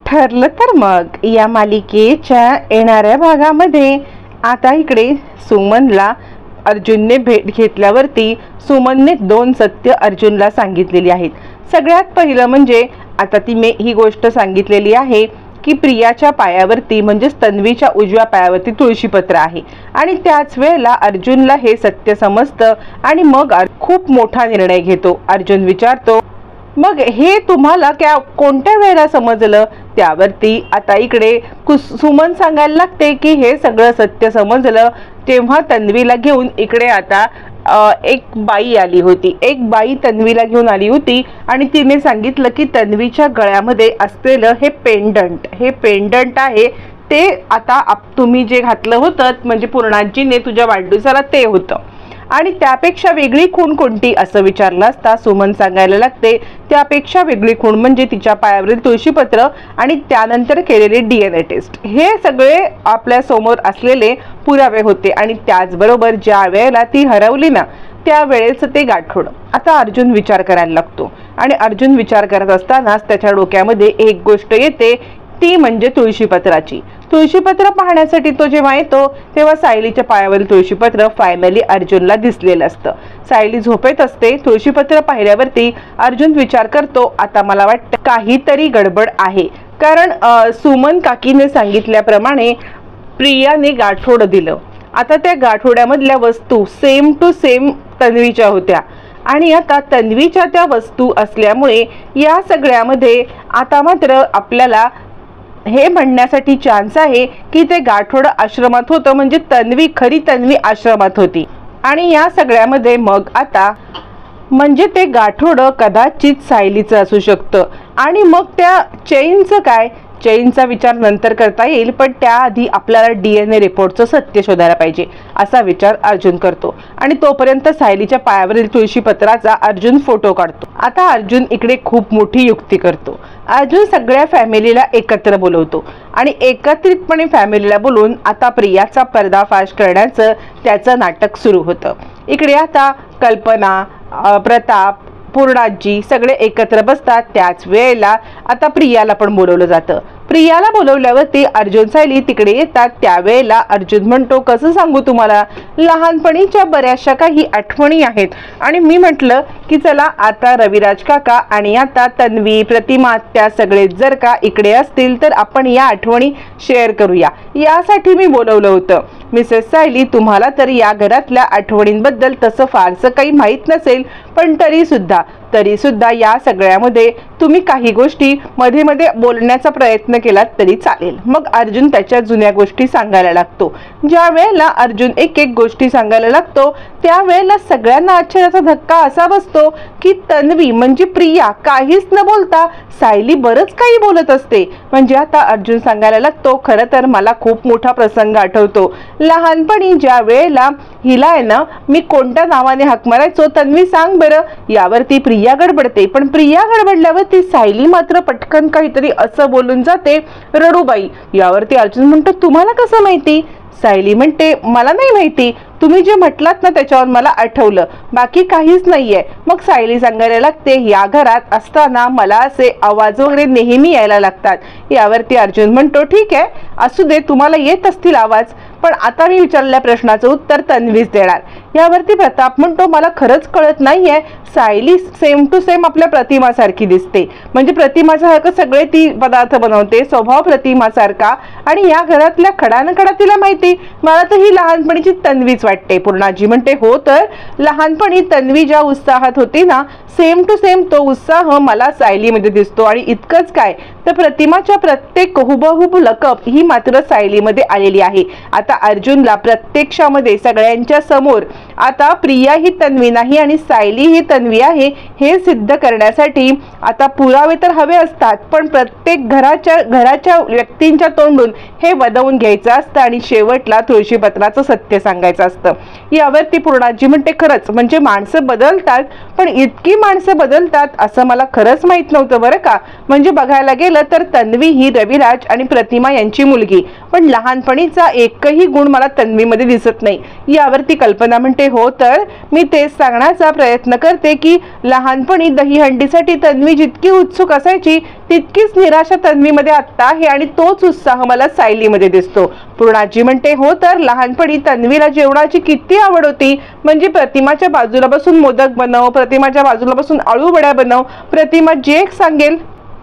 ठरलं तर मग या मालिकेच्या येणाऱ्या भागामध्ये आता इकडे सुमनला अर्जुनने भेट घेतल्यावरती सुमनने 2 सत्य अर्जुनला सांगितलेली आहेत। सगळ्यात पहिलं म्हणजे आता ती ही गोष्ट सांगितलेली आहे की प्रियाच्या पायावरती म्हणजे तन्वीच्या उजव्या पायावरती तुळशीपत्र आहे आणि त्याच वेळेला अर्जुनला हे सत्य समजतं आणि मग खूप मोठा निर्णय घेतो। अर्जुन विचारतो मग हे तुम्हाला कोणत्या वेळेला समजलं? त्यावरती आता इकडे सुमन सांगायला लागते की हे सगळं सत्य समजलं तेव्हा तन्वीला घेऊन इकडे आता एक बाई आली होती। एक बाई तन्वीला घेऊन आली होती आणि तिने सांगितलं की तन्वीच्या गळ्यामध्ये असलेलं हे पेंडंट आहे ते आता तुम्ही जे घातलं होतं म्हणजे पूर्णाजीने तुझ्या वाढदिवसाला ते होतं आणि त्यापेक्षा वेगळी खूण कोणती असं विचारलं असता सुमन सांगायला लागते त्यापेक्षा वेगळी खूण म्हणजे तिच्या पायावरील तुळशीपत्र आणि त्यानंतर केलेले DNA टेस्ट हे सगळे आपल्या समोर असलेले पुरावे होते आणि त्याचबरोबर ज्या वेळेला ती हरवली ना त्यावेळेस ते गाठोड। आता अर्जुन विचार करायला लागतो आणि अर्जुन विचार करत असतानाच त्याच्या डोक्यामध्ये एक गोष्ट येते ती म्हणजे तुळशीपत्राची। तुळशीपत्र पाहण्यासाठी तो जेव्हा येतो तेव्हा सायलीच्या पायावरील तुळशीपत्र फायनली अर्जुनला दिसलेलं असतं। सायली झोपेत असते। तुळशीपत्र पाहिल्यावरती अर्जुन विचार करतो आता मला वाटतं काहीतरी गडबड आहे कारण सुमन काकीने सांगितल्याप्रमाणे प्रियाने गाठोड दिलं। आता त्या गाठोड्यामधल्या वस्तू सेम टू सेम तन्वीच्या होत्या आणि आता तन्वीच्या त्या वस्तू असल्यामुळे या सगळ्यामध्ये आता मात्र आपल्याला हे म्हणण्यासाठी चान्स आहे की ते गाठोड आश्रमात होतं म्हणजे खरी तन्वी आश्रमात होती आणि या सगळ्यामध्ये मग आता म्हणजे ते गाठोड कदाचित सायलीचं असू शकतं आणि मग त्या चेनचं काय? चेनचा विचार नंतर करता येईल पण त्याआधी आपल्याला DNA रिपोर्टचं सत्य शोधायला पाहिजे असा विचार अर्जुन करतो आणि तोपर्यंत सायलीच्या पायावरील तुळशीपत्राचा अर्जुन फोटो काढतो। आता अर्जुन इकडे खूप मोठी युक्ती करतो। अर्जुन सगळ्या फॅमिलीला एकत्र बोलवतो आणि एकत्रितपणे फॅमिलीला बोलून आता प्रियाचा पर्दाफाश करण्याचं त्याचं नाटक सुरू होतं। इकडे आता कल्पना, प्रताप, पूर्णाजी सगळे एकत्र बसतात। त्याच वेळेला आता प्रियाला पण बोलवलं जातं। प्रियाला बोलवल्यावरती अर्जुन सायली तिकडे येतात। त्यावेळेला अर्जुन म्हणतो कसं सांगू तुम्हाला लहानपणीच्या बऱ्याचशा काही आठवणी आहेत आणि मी म्हटलं की चला आता रविराज काका आणि आता तन्वी, प्रतिमा त्या सगळे जर का इकडे असतील तर आपण या आठवणी शेअर करूया यासाठी मी बोलवलं होतं। मिसेस सायली तुम्हाला तर या घरातल्या आठवणींबद्दल तसं फारसं काही माहीत नसेल पण तरी सुद्धा या सगळ्यामध्ये तुम्ही काही गोष्टी मध्ये मध्ये बोलण्याचा प्रयत्न केलात तरी चालेल। मग अर्जुन त्याच्या जुन्या गोष्टी सांगायला लागतो। ज्या वेळेला अर्जुन एक गोष्टी सांगायला लागतो त्यावेळेला सगळ्यांना आश्चर्याचा धक्का असा बसतो की तन्वी म्हणजे प्रिया काहीच न बोलता सायली बरंच काही बोलत असते। म्हणजे आता अर्जुन सांगायला लागतो खरं तर मला खूप मोठा प्रसंग आठवतो। लहानपणी ज्या वेळेला हिला आहे ना मी कोणत्या नावाने हाक मारायचो तन्वी सांग बरं। यावरती प्रिया गडबडते पण प्रिया गडबडल्यावरती सायली मात्र पटकन काहीतरी असं बोलून जाते रडूबाई। यावरती अर्जुन म्हणतो तुम्हाला कसं माहिती? सायली म्हणते मला नाही माहिती तुम्ही जे म्हटलात ना त्याच्यावर मला आठवलं बाकी काहीच नाहीये। मग सायली सांगायला लागते या घरात असताना मला असे आवाज वगैरे नेहमी यायला लागतात। यावरती अर्जुन म्हणतो ठीक आहे असू दे तुम्हाला येत असतील आवाज पण आता मी विचारलेल्या प्रश्नाचं उत्तर तन्वीच देणार। यावरती प्रताप म्हणतो मला खरंच कळत नाहीये सायली सेम टू सेम आपल्या प्रतिमासारखी दिसते म्हणजे प्रतिमासारखं सगळे ती पदार्थ बनवते स्वभाव प्रतिमासारखा आणि या घरातल्या खडानखडा तिला माहिती मला तर ही लहानपणीची तन्वीच वाटते। पूर्णाजी म्हणते हो तर लहानपणी तन्वी ज्या उत्साहात होती ना सेम टू सेम तो उत्साह मला सायलीमध्ये दिसतो आणि इतकंच काय तर प्रतिमाच्या प्रत्येक हुबहुब लकब ही मात्र सायलीमध्ये आलेली आहे। आता अर्जुनला प्रत्यक्षामध्ये सगळ्यांच्या समोर आता प्रिया ही तन्वी नाही आणि सायली ही तन्वी आहे हे सिद्ध करण्यासाठी आता पुरावे तर हवे असतात पण प्रत्येक घराच्या व्यक्तींच्या तोंडून हे वदवून घ्यायचं असतं आणि शेवट शेवटला तुळशीपत्राचं सत्य सांगायचं असतं. यावरती पूर्णाजी म्हणते, खरंच म्हणजे माणसं बदलतात, पण इतकी माणसं बदलतात असं मला खरंच माहित नव्हतं बरं का. म्हणजे बघायला गेलं तर तन्वी ही रविराज आणि प्रतिमा यांची मुलगी, पण लहानपणीचा एकही गुण मला तन्वीमध्ये दिसत नाही. यावरती कल्पना म्हणते, हो तर मी तेच सांगण्याचा प्रयत्न करते की लहानपणी दहीहंडीसाठी तन्वी जितकी उत्सुक असायची तितकीच निराशा तन्वीमध्ये आत्ता आहे आणि तोच उत्साह मला सायलीमध्ये दिसतो. पूर्णाजी म्हणते, हो तर लहानपणी तन्वीला जेवणाची किती आवड होती. म्हणजे प्रतिमाच्या बाजूला बसून मोदक बनव, प्रतिमाच्या बाजूला बसून आळू वड्या बनव, प्रतिमा जे सांगेल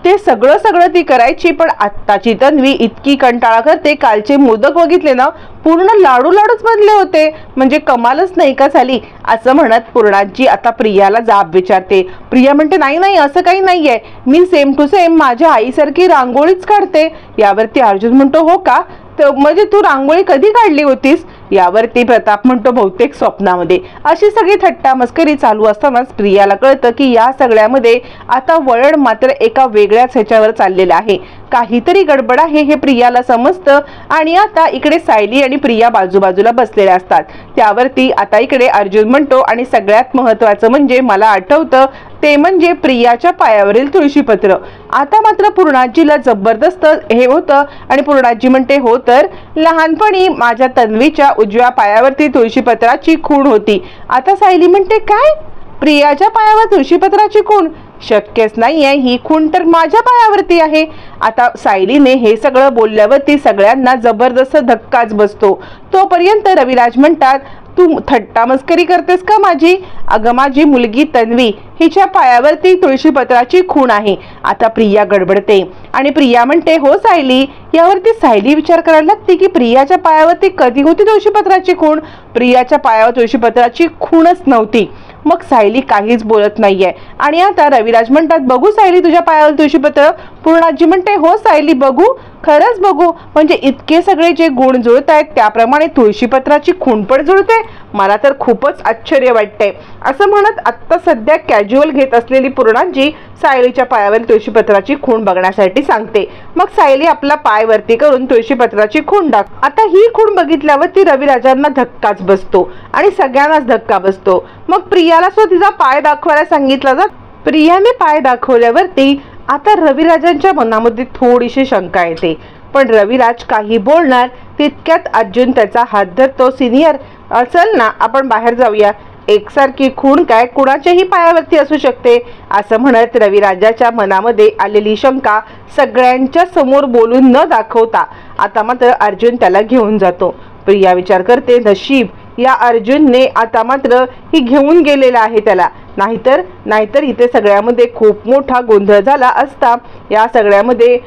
ते सगळं ती करायची. पण आत्ताची तन्वी इतकी कंटाळा करते. कालचे मोदक बघितले ना, पूर्ण लाडूच बनले होते. म्हणजे कमालच नाही का झाली. असं म्हणत पूर्णाजी आता प्रियाला जाब विचारते. प्रिया म्हणते, नाही असं काही नाहीये, मी सेम टू सेम माझ्या आईसारखी रांगोळीच काढते. यावरती अर्जुन म्हणतो, हो का, म्हणजे तू रांगोळी कधी काढली होतीस. यावरती प्रताप म्हणतो, बहुतेक स्वप्नामध्ये. अशी सगळी थट्टा मस्करी चालू असतानाच प्रियाला कळतं की या सगळ्यामध्ये आता वळण मात्र एका वेगळ्याच ह्याच्यावर चाललेलं आहे. काहीतरी गडबड आहे हे प्रियाला समजतं. आणि आता इकडे सायली आणि प्रिया बाजूबाजूला बसलेल्या असतात. त्यावरती आता इकडे अर्जुन म्हणतो, आणि सगळ्यात महत्वाचं म्हणजे मला आठवतं ते म्हणजे प्रियाच्या पायावरील तुळशीपत्र. आता मात्र पूर्णाजीला जबरदस्त हे होतं आणि पूर्णाजी म्हणते, हो तर लहानपणी माझ्या तन्वीच्या उजव्या पायावरती तुळशीपत्राची खूण होती. आता सायली म्हणते, काय, प्रियाच्या पायावर तुळशीपत्राची खूण? शक्यच नाहीये, ही खूण तर माझ्या पायावरती आहे. आता सायलीने हे सगळं बोलल्यावरती सगळ्यांना जबरदस्त धक्काच बसतो. तोपर्यंत रविराज म्हणतात, तू थट्टा मस्करी करतेस का माझी? अगं माझी मुलगी तन्वी हिच्या पायावरती तुळशीपत्राची खूण आहे. आता प्रिया गडबडते आणि प्रिया म्हणते, हो सायली. यावरती सायली विचार करायला लागते की प्रियाच्या पायावरती कधी होती तुळशीपत्राची खूण. प्रियाच्या पायावर तुळशीपत्राची खूणच नव्हती. मग सायली काहीच बोलत नाहीये. आणि आता रविराज म्हणतात, बघू सायली तुझ्या पायावर तुळशीपत्र. पूर्णाजी म्हणते, हो सायली बघू, खरंच बघू. म्हणजे इतके सगळे जे गुण जुळत आहेत त्याप्रमाणे तुळशीपत्राची खूण पण जुळते. मला तर खूपच आश्चर्य वाटतंय. असं म्हणत आत्ता सध्या कॅज्युअल घेत असलेली पूर्णाजी सायलीच्या पायावर तुळशीपत्राची खूण बघण्यासाठी सांगते. मग सायली आपला पाय वरती करून तुळशीपत्राची खूण दाख. आता ही खूण बघितल्यावरती रविराजांना धक्काच बसतो आणि सगळ्यांनाच धक्का बसतो. मग प्रियाला सुद्धा तिचा पाय दाखवायला सांगितलं जात. प्रियाने पाय दाखवल्यावरती आता रविराजांच्या मनामध्ये थोडीशी शंका येते. पण रविराज काही बोलणार तितक्यात अर्जुन त्याचा हात धरतो. सिनियर, चल ना आपण बाहेर जाऊया. एकसारखी खूण काय कुणाच्याही पायावरती असू शकते. असं म्हणत रविराजाच्या मनामध्ये आलेली शंका सगळ्यांच्या समोर बोलून न दाखवता आता मात्र अर्जुन त्याला घेऊन जातो. प्रिया विचार करते, नशीब या अर्जुनने आता मात्र ही घेऊन गेलेला आहे त्याला. नाहीतर इथे सगळ्यामध्ये खूप मोठा गोंधळ झाला असता. या सगळ्यामध्ये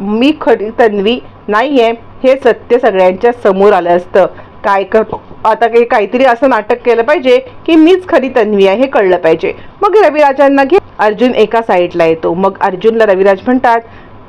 मी खरी तन्वी नाहीये हे सत्य सगळ्यांच्या समोर आलं असतं. काय करू आता, काहीतरी असं नाटक केलं पाहिजे की मीच खरी तन्वी आहे हे कळलं पाहिजे. मग रविराजांना घे अर्जुन एका साईडला येतो. मग अर्जुनला रविराज म्हणतात,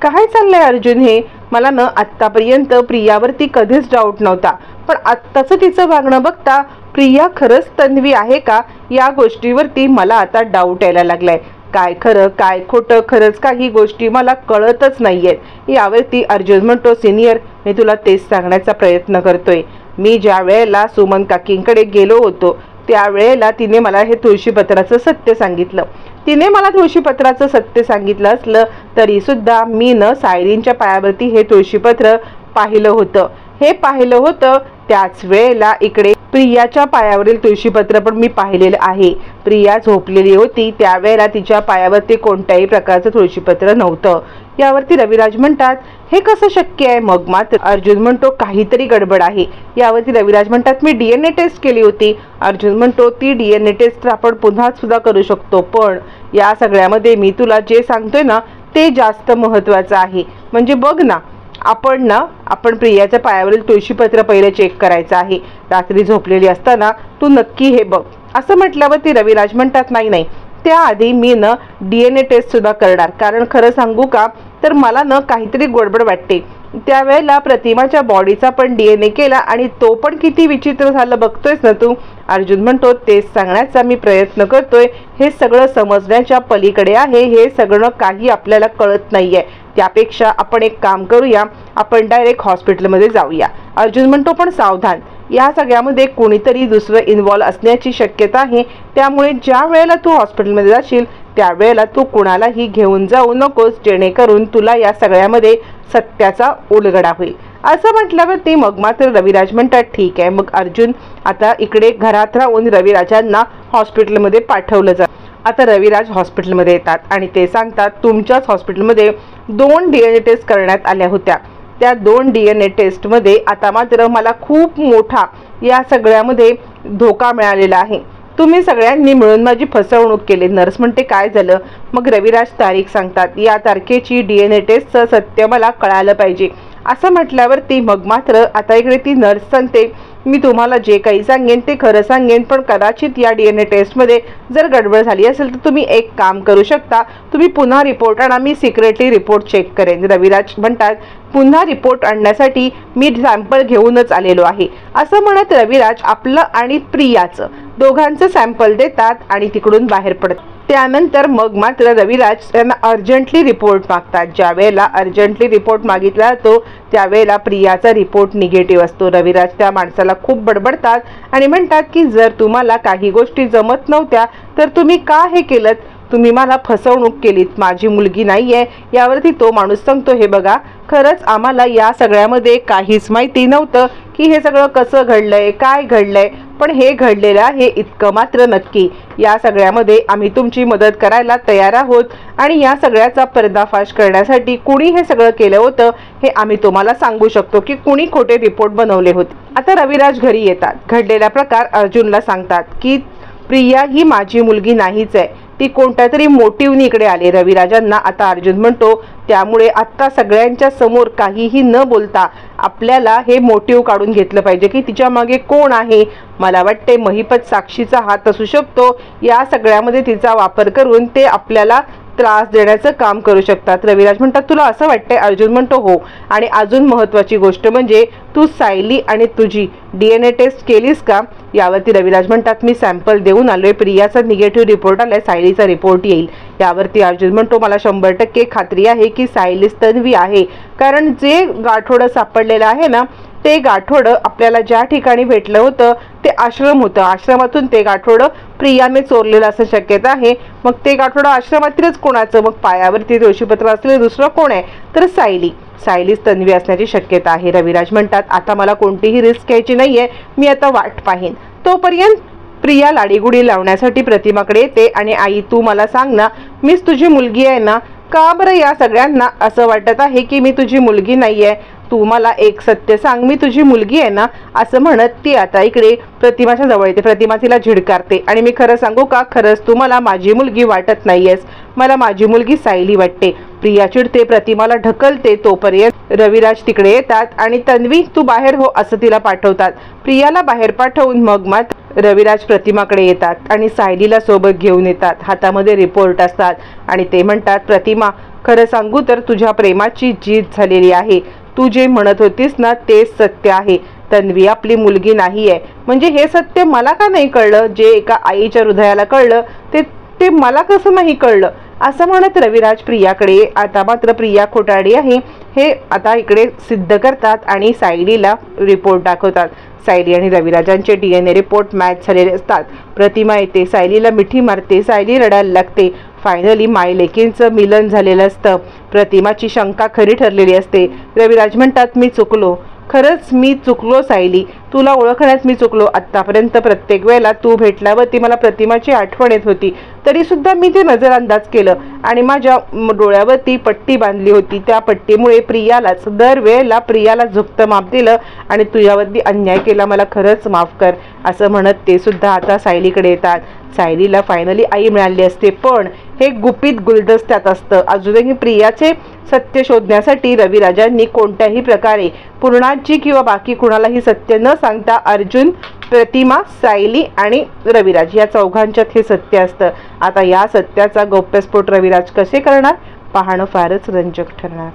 काय चाललंय अर्जुन हे? मला न आत्तापर्यंत प्रियावरती कधीच डाऊट नव्हता, पण आत्ताचं तिचं वागणं बघता प्रिया खरंच तन्वी आहे का या गोष्टीवरती मला आता डाऊट यायला लागलाय. काय खरं काय खोटं खरंच काही गोष्टी मला कळतच नाहीयेत. यावरती अर्जुन म्हणतो, सिनियर मी तुला तेच सांगण्याचा प्रयत्न करतोय. मी ज्या वेळेला सुमन काकींकडे गेलो होतो त्यावेळेला तिने मला हे तुळशीपत्राचं सत्य सांगितलं. तिने मला तुळशीपत्राचं सत्य सांगितलं असलं तरी सुद्धा मी न सायलींच्या पायावरती हे तुळशीपत्र पाहिलं होतं. हे पाहिलं होतं त्याच वेळेला इकडे प्रियाच्या पायावरील तुळशीपत्र पण मी पाहिलेलं आहे. प्रिया झोपलेली होती त्यावेळेला तिच्या पायावरती कोणत्याही प्रकारचं तुळशीपत्र नव्हतं. यावरती रविराज म्हणतात, हे कसं शक्य आहे? मग मात्र अर्जुन म्हणतो, काहीतरी गडबड आहे. यावरती रविराज म्हणतात, मी DNA टेस्ट केली होती. अर्जुन म्हणतो, ती DNA टेस्ट आपण पुन्हा सुद्धा करू शकतो, पण या सगळ्यामध्ये मी तुला जे सांगतोय ना ते जास्त महत्वाचं आहे. म्हणजे बघ ना, आपण प्रियाच्या पायावरील तुळशीपत्र पहिले चेक करायचं आहे. रात्री झोपलेली असताना तू नक्की हे बघ. असं म्हटल्यावरती रविराज म्हणतात, नाही त्याआधी मी DNA टेस्ट सुद्धा करणार. कारण खरं सांगू का तर मला काहीतरी गडबड वाटते. त्यावेळेला प्रतिमाच्या बॉडीचा पण DNA केला आणि तो पण किती विचित्र झालं बघतोयस ना तू. अर्जुन म्हणतो तेच सांगण्याचा मी प्रयत्न करतोय, हे सगळं समजण्याच्या पलीकडे आहे, हे सगळं काही आपल्याला कळत नाहीये. त्यापेक्षा आपण एक काम करूया, आपण डायरेक्ट हॉस्पिटलमध्ये जाऊया. अर्जुन म्हणतो पण सावधान, या सगळ्यामध्ये कोणीतरी दुसरं इन्व्हॉल्व असण्याची शक्यता आहे, त्यामुळे ज्या वेळेला तू हॉस्पिटलमध्ये जाशील त्यावेळेला तू कुणालाही घेऊन जाऊ नकोस, जेणेकरून तुला या सगळ्यामध्ये सत्याचा उलगडा होईल. असं म्हटल्यावरती मग मात्र रविराज म्हणतात ठीक आहे. मग अर्जुन आता इकडे घरात राहून रविराजांना हॉस्पिटलमध्ये पाठवलं जातं. आता रविराज हॉस्पिटलमध्ये येतात आणि ते सांगतात तुमच्याच हॉस्पिटलमध्ये 2 DNA टेस्ट करण्यात आल्या होत्या. त्या 2 DNA टेस्टमध्ये आता मात्र मला खूप मोठा या सगळ्यामध्ये धोका मिळालेला आहे. तुम्ही सगळ्यांनी मिळून माझी फसवणूक केली. नर्स म्हणते काय झालं. मग रविराज तारीख सांगतात, या तारखेची DNA टेस्टचं सत्य मला कळालं पाहिजे. असं म्हटल्यावरती मग मात्र आता इकडे ती नर्स सांगते मी तुम्हाला जे काही सांगेन ते खरं सांगेन, पण कदाचित या DNA टेस्टमध्ये जर गडबड झाली असेल तर तुम्ही एक काम करू शकता, तुम्ही पुन्हा रिपोर्ट आणा, मी सिक्रेटली रिपोर्ट चेक करेन. रविराज म्हणतात पुन्हा रिपोर्ट आणण्यासाठी मी सॅम्पल घेऊनच आलेलो आहे. असं म्हणत रविराज आपलं आणि प्रियाचं दोघांचं सॅम्पल देतात आणि तिकडून बाहेर पडतात. त्यानंतर मग मात्र रविराज त्यांना अर्जंटली रिपोर्ट मागतात. ज्या वेळेला अर्जंटली रिपोर्ट मागितला जातो त्यावेळेला प्रियाचा रिपोर्ट निगेटिव्ह असतो. रविराज त्या माणसाला खूप बडबडतात आणि म्हणतात की जर तुम्हाला काही गोष्टी जमत नव्हत्या तर तुम्ही का हे केलं, तुम्ही मला फसवणूक केलीत, माझी मुलगी नाहीये. यावरती तो माणूस सांगतो हे बघा खरंच आम्हाला या सगळ्यामध्ये काहीच माहिती नव्हतं की हे सगळं कसं घडलंय, काय घडलंय, पण हे घडलेलं आहे इतकं मात्र नक्की. या सगळ्यामध्ये आम्ही तुमची मदत करायला तयार आहोत आणि या सगळ्याचा पर्दाफाश करण्यासाठी कुणी हे सगळं केलं होतं हे आम्ही तुम्हाला सांगू शकतो की कुणी खोटे रिपोर्ट बनवले होते. आता रविराज घरी येतात. घडलेला प्रकार अर्जुनला सांगतात की प्रिया ही माझी मुलगी नाहीच आहे, ती कोणत्या तरी मोटिव्हनी इकडे आली रविराजांना. आता अर्जुन म्हणतो त्यामुळे आत्ता सगळ्यांच्या समोर काहीही न बोलता आपल्याला हे मोटिव्ह काढून घेतलं पाहिजे की तिच्या मागे कोण आहे. मला वाटते महिपत साक्षीचा हात असू शकतो. या सगळ्यामध्ये तिचा वापर करून ते आपल्याला त्रास देण्याचं काम करू शकतात. रविराज म्हणतात तुला असं वाटतंय. अर्जुन म्हणतो हो, आणि अजून महत्त्वाची गोष्ट म्हणजे तू सायली आणि तुझी DNA टेस्ट केलीस का. यावरती रविराज म्हणतात मी सॅम्पल देऊन आलोय, प्रियाचा निगेटिव्ह रिपोर्ट आलाय, सायलीचा रिपोर्ट येईल. यावरती अर्जुन म्हणतो मला 100% खात्री आहे की सायलीच तन्वी आहे, कारण जे गाठोडं सापडलेलं आहे ना ते गाठोडं आपल्याला ज्या ठिकाणी भेटलं होतं ते आश्रम होतं. आश्रमातून ते गाठोडं प्रियाने चोरलेलं असं शक्यता आहे. मग ते गाठोडं आश्रमातीलच कोणाचं, मग पायावरती तुळशीपत्र असलेलं दुसरं कोण आहे तर सायलीच तन्वी असण्याची शक्यता आहे. रविराज म्हणतात आता मला कोणतीही रिस्क घ्यायची नाहीये, मी आता वाट पाहीन. तोपर्यंत प्रिया लाडीगुडी लावण्यासाठी प्रतिमाकडे येते आणि आई तू मला सांग ना, मीच तुझी मुलगी आहे ना. का बरं या सगळ्यांना असं वाटत आहे की मी तुझी मुलगी नाहीये, तू मला एक सत्य सांग, मी तुझी मुलगी आहे ना. असं म्हणत ती आता इकडे प्रतिमाच्या जवळ येते. प्रतिमा तिला झिडकारते आणि मी खरं सांगू का, खरंच तू मला माझी मुलगी वाटत नाहीयेस, मला माझी मुलगी सायली वाटते. प्रिया चिडते, प्रतिमाला ढकलते. तोपर्यंत रविराज तिकडे येतात आणि तन्वी तू बाहेर हो असं तिला पाठवतात. प्रियाला बाहेर पाठवून मग मात्र रविराज प्रतिमाकडे येतात आणि सायलीला सोबत घेऊन येतात. हातामध्ये रिपोर्ट असतात आणि ते म्हणतात प्रतिमा खरं सांगू तर तुझ्या प्रेमाची जीत झालेली आहे. तू जे म्हणत होतीस ना तेच सत्य आहे, तन्वी आपली मुलगी नाहीये. म्हणजे हे सत्य मला का नाही कळलं, जे एका आईच्या हृदयाला कळलं ते मला कसं नाही कळलं. असं म्हणत रविराज प्रियाकडे, आता मात्र प्रिया खोटारडी आहे हे आता इकडे सिद्ध करतात आणि सायलीला रिपोर्ट दाखवतात. सायली आणि रविराजांचे DNA रिपोर्ट मॅच झालेले असतात. प्रतिमा येते, सायलीला मिठी मारते, सायली रडायला लागते. फायनली माय लेकींचं मिलन झालेलं असतं. प्रतिमाची शंका खरी ठरलेली असते. रविराज म्हणतात मी चुकलो, खरंच मी चुकलो सायली, तुला ओळखण्यात मी चुकलो. आत्तापर्यंत प्रत्येक वेळेला तू भेटल्यावरती मला प्रतिमाची आठवण येत होती, तरीसुद्धा मी ते नजरअंदाज केलं आणि माझ्या डोळ्यावरती पट्टी बांधली होती. त्या पट्टीमुळे प्रियालाच दरवेळेला प्रियाला झुकतं माप दिलं आणि तुझ्यावरती अन्याय केला, मला खरंच माफ कर. असं म्हणत ते सुद्धा आता सायलीकडे येतात. सायलीला फायनली आई मिळाली असते, पण हे गुपित गुलदस्त्यात असतं. अजूनही प्रियाचे सत्य शोधण्यासाठी रविराजांनी कोणत्याही प्रकारे पूर्णाजी किंवा बाकी कुणालाही सत्य न सांगता अर्जुन, प्रतिमा, सायली आणि रविराज या चौघांच्यात हे सत्य असतं. आता या सत्याचा गौप्यस्फोट रविराज कसे करणार पाहणं फारच रंजक ठरणार.